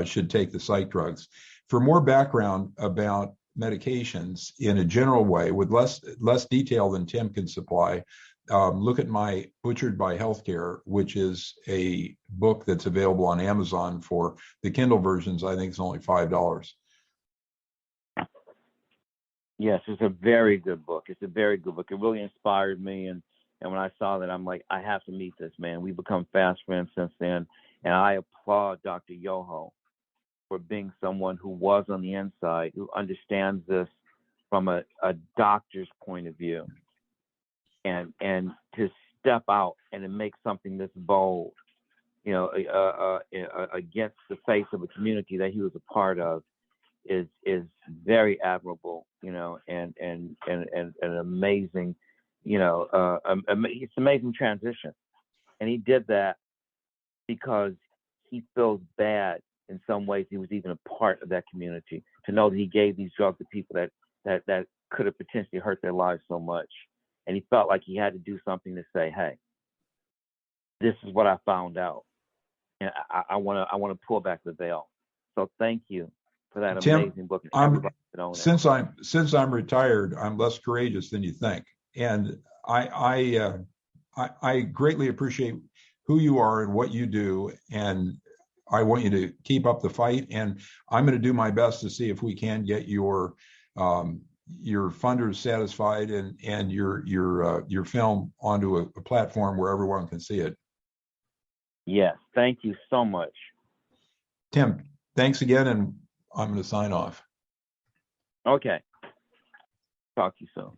should take the psych drugs. For more background about medications in a general way, with less detail than Tim can supply, look at my Butchered by Healthcare, which is a book that's available on Amazon. For the Kindle versions, I think it's only $5. Yes, it's a very good book. It's a very good book. It really inspired me, and when I saw that, I'm like, I have to meet this man. We've become fast friends since then, and I applaud Dr. Yoho for being someone who was on the inside, who understands this from a doctor's point of view, and to step out and to make something this bold, against the face of a community that he was a part of, is very admirable, and an amazing, it's amazing transition. And he did that because he feels bad in some ways he was even a part of that community, to know that he gave these drugs to people that could have potentially hurt their lives so much. And he felt like he had to do something to say, hey, this is what I found out. And I want to pull back the veil. So thank you for that Tim, amazing book. Since I'm retired, I'm less courageous than you think, and I greatly appreciate who you are and what you do, and I want you to keep up the fight. And I'm going to do my best to see if we can get your funders satisfied and your film onto a platform where everyone can see it. Yes, thank you so much, Tim. Thanks again, and I'm going to sign off. Okay. Talk to you soon.